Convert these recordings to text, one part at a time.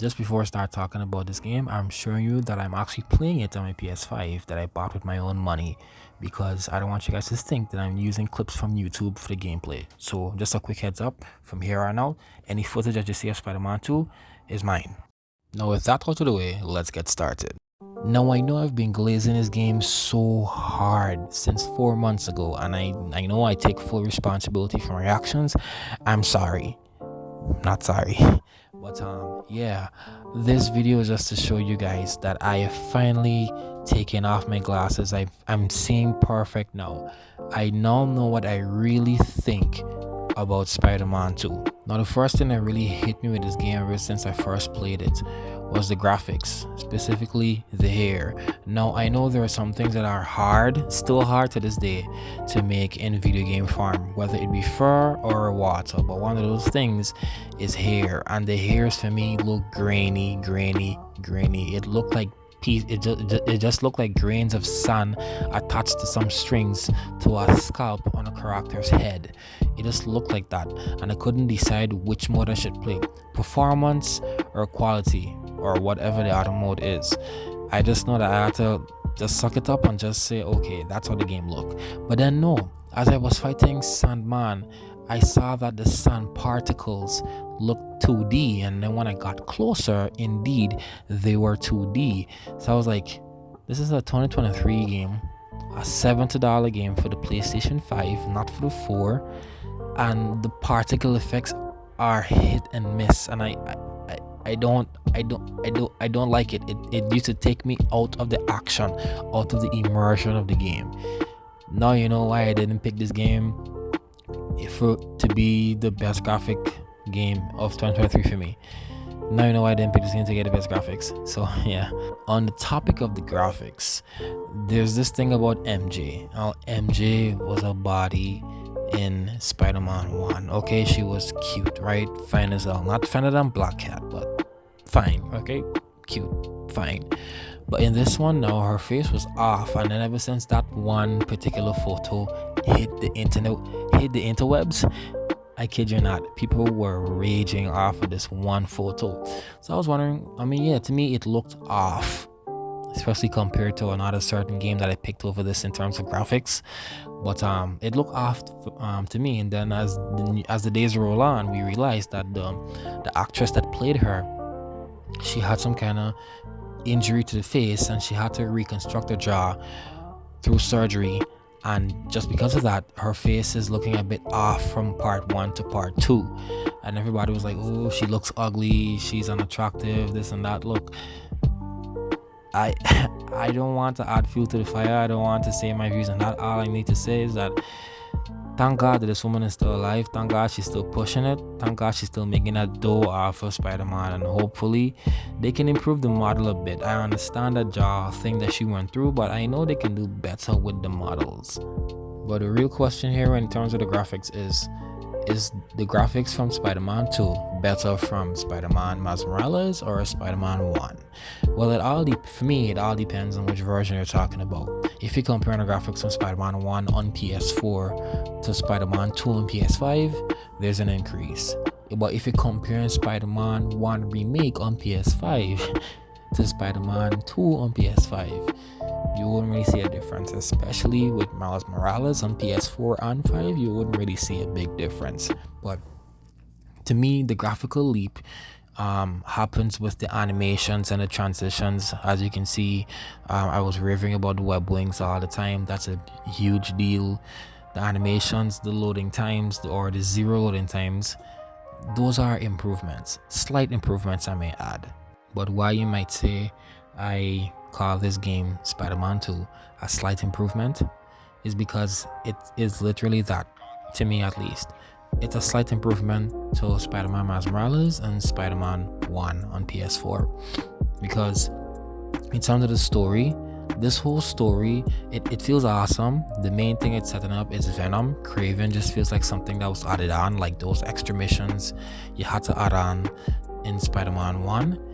Just before I start talking about this game, I'm showing you that I'm actually playing it on my PS5 that I bought with my own money, because I don't want you guys to think that I'm using clips from YouTube for the gameplay. So just a quick heads up, from here on out, any footage that you see of Spider-Man 2 is mine. Now with that out of the way, let's get started. Now I know I've been glazing this game so hard since 4 months ago, and I know I take full responsibility for my actions. I'm sorry. Not sorry. But yeah, this video is just to show you guys that I have finally taken off my glasses. I'm seeing perfect now. I now know what I really think about Spider-Man 2. Now the first thing that really hit me with this game ever since I first played it was the graphics, specifically the hair. Now I know there are some things that are still hard to this day to make in video game form, whether it be fur or water, but one of those things is hair, and the hairs for me look grainy. It looked like it just looked like grains of sand attached to some strings to a scalp on a character's head. It just looked like that, and I couldn't decide which mode I should play, performance or quality or whatever the other mode is. I just know that I had to just suck it up and just say, okay, that's how the game looked. But then no, as I was fighting Sandman, I saw that the sand particles looked 2D, and then when I got closer, indeed they were 2D. So I was like, this is a 2023 game, a $70 game for the PlayStation 5, not for the 4, and the particle effects are hit and miss, and I don't like it. It used to take me out of the action, out of the immersion of the game. Now you know why I didn't pick this game to be the best graphic game of 2023 for me. Now you know why I didn't pick this game to get the best graphics. So yeah, on the topic of the graphics, there's this thing about MJ. Now MJ was a body in Spider-Man 1. Okay, she was cute, right? Fine as hell. Not finer than Black Cat, but fine. Okay, cute, fine. But in this one now, her face was off, and then ever since that one particular photo hit the interwebs, I kid you not, people were raging off of this one photo. So I was wondering, I mean, yeah, to me it looked off, especially compared to another certain game that I picked over this in terms of graphics. But it looked off to me. And then as the days roll on, we realized that the actress that played her, she had some kind of injury to the face, and she had to reconstruct her jaw through surgery. And just because of that, her face is looking a bit off from part 1 to part 2, and everybody was like, oh, she looks ugly, she's unattractive, this and that. Look, I don't want to add fuel to the fire. I don't want to say my views on that. All I need to say is that thank God that this woman is still alive. Thank God she's still pushing it. Thank God she's still making that dough off of Spider-Man, and hopefully they can improve the model a bit. I understand the jaw thing that she went through, but I know they can do better with the models. But the real question here in terms of the graphics is the graphics from Spider-Man 2 better from Spider-Man Miles Morales or Spider-Man 1? Well, for me, it all depends on which version you're talking about. If you're comparing the graphics from Spider-Man 1 on PS4 to Spider-Man 2 on PS5, there's an increase. But if you're comparing Spider-Man 1 Remake on PS5 to Spider-Man 2 on PS5, you wouldn't really see a difference, especially with Miles Morales on PS4 and 5. You wouldn't really see a big difference. But to me, the graphical leap happens with the animations and the transitions. As you can see, I was raving about the web wings all the time. That's a huge deal. The animations, the loading times, or the zero loading times, those are improvements, slight improvements I may add. But why you might say I call this game Spider-Man 2 a slight improvement is because it is literally that, to me at least. It's a slight improvement to Spider-Man Miles Morales and Spider-Man 1 on PS4, because in terms of the story, this whole story, it feels awesome. The main thing it's setting up is Venom. Craven just feels like something that was added on, like those extra missions you had to add on in Spider-Man 1.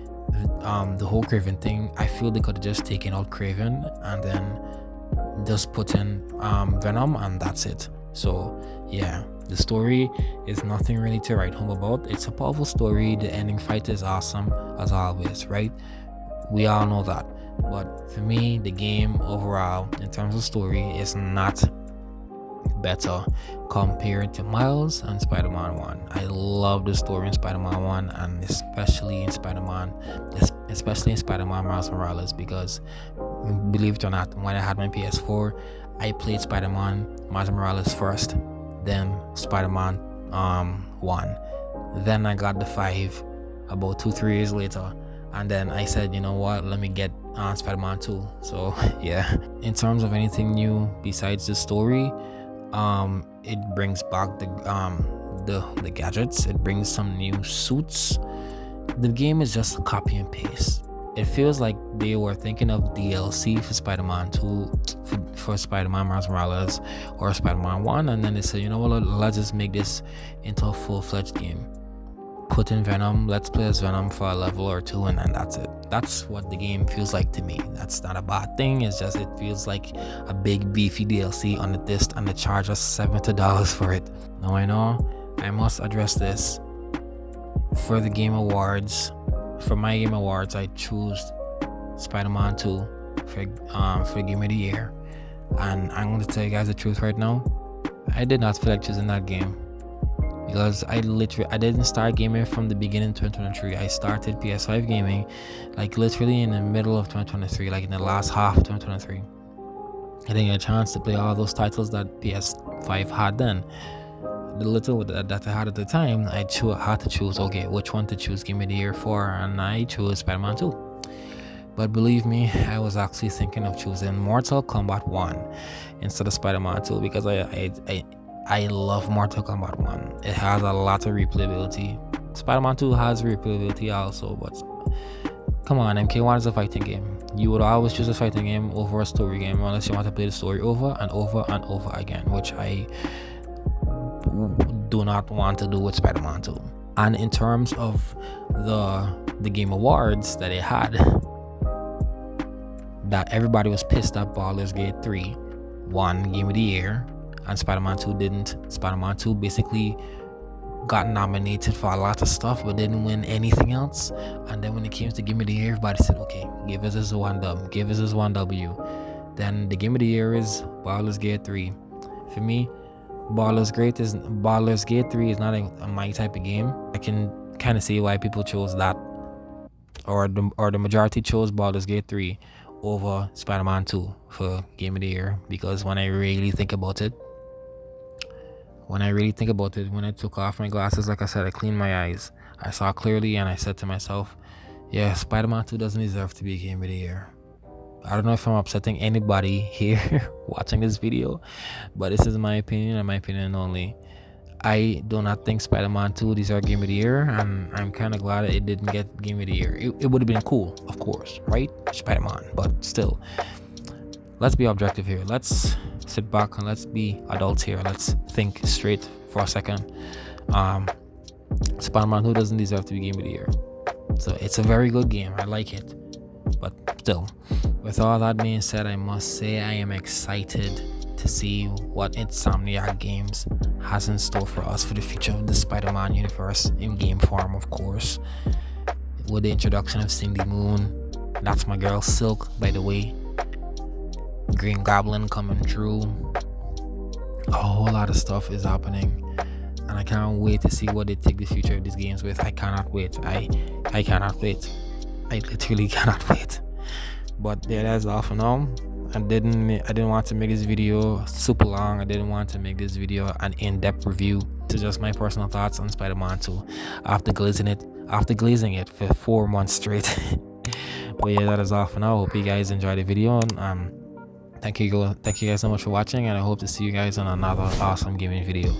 The whole Craven thing, I feel they could have just taken out Craven and then just put in Venom, and that's it. So yeah, The story is nothing really to write home about. It's a powerful story. The ending fight is awesome as always, right? We all know that. But for me, the game overall, in terms of story, is not better compared to Miles and Spider-Man 1. I love the story in Spider-Man 1, and especially in Spider-Man Miles Morales, because believe it or not, when I had my PS4, I played Spider-Man Miles Morales first, then Spider-Man 1. Then I got the 5 about 2-3 years later, and then I said, you know what, let me get Spider-Man 2. So yeah, in terms of anything new besides the story, it brings back the gadgets. It brings some new suits. The game is just a copy and paste. It feels like they were thinking of DLC for Spider-Man 2, for Spider-Man Miles Morales, or Spider-Man 1, and then they said, you know what, let's just make this into a full-fledged game. Put in Venom, let's play as Venom for a level or two, and then that's it. That's what the game feels like to me. That's not a bad thing. It's just, it feels like a big beefy DLC on the disc, and they charge us $70 for it. Now I know I must address this. For the Game Awards, for my Game Awards, I choose Spider-Man 2 for Game of the Year, and I'm going to tell you guys the truth right now. I did not feel like choosing that game, because I didn't start gaming from the beginning of 2023. I started PS5 gaming like literally in the middle of 2023, like in the last half of 2023. I didn't get a chance to play all those titles that PS5 had then. The little that I had at the time, I had to choose, okay, which one to choose Game of the Year for, and I chose Spider-Man 2. But believe me, I was actually thinking of choosing Mortal Kombat 1 instead of Spider-Man 2, because I love Mortal Kombat 1. It has a lot of replayability. Spider-Man 2 has replayability also, but come on, MK1 is a fighting game. You would always choose a fighting game over a story game unless you want to play the story over and over and over again, which I do not want to do with Spider-Man 2. And in terms of the Game Awards that it had, that everybody was pissed that Baldur's Gate 3 won Game of the Year and Spider-Man 2 didn't. Spider-Man 2 basically got nominated for a lot of stuff but didn't win anything else. And then when it came to Game of the Year, everybody said, okay, give us this one dub, give us this one W. Then the Game of the Year is Baldur's Gate 3. For me, Baldur's Gate 3 is not my type of game. I can kind of see why people chose that, or the majority chose Baldur's Gate 3 over Spider-Man 2 for Game of the Year, because when I really think about it, when I took off my glasses, like I said, I cleaned my eyes, I saw clearly, and I said to myself, yeah, Spider-Man 2 doesn't deserve to be Game of the Year. I don't know if I'm upsetting anybody here watching this video, but this is my opinion and my opinion only. I do not think Spider-Man 2 deserves Game of the Year, and I'm kind of glad it didn't get Game of the Year. It would have been cool, of course, right? Spider-Man, but still, let's be objective here. Let's sit back and let's be adults here. Let's think straight for a second. Spider-Man 2 doesn't deserve to be Game of the Year. So it's a very good game. I like it, but still, with all that being said, I must say I am excited to see what Insomniac Games has in store for us for the future of the Spider-Man universe, in game form, of course, with the introduction of Cindy Moon. That's my girl Silk, by the way. Green Goblin coming through. A whole lot of stuff is happening, and I can't wait to see what they take the future of these games with. I cannot wait. I cannot wait. I literally cannot wait. But yeah, that's all for now. I didn't want to make this video super long. I didn't want to make this video an in-depth review. It's just my personal thoughts on Spider-Man 2 after glazing it for 4 months straight. But yeah, that is all for now. Hope you guys enjoyed the video, and thank you guys so much for watching, and I hope to see you guys on another awesome gaming video.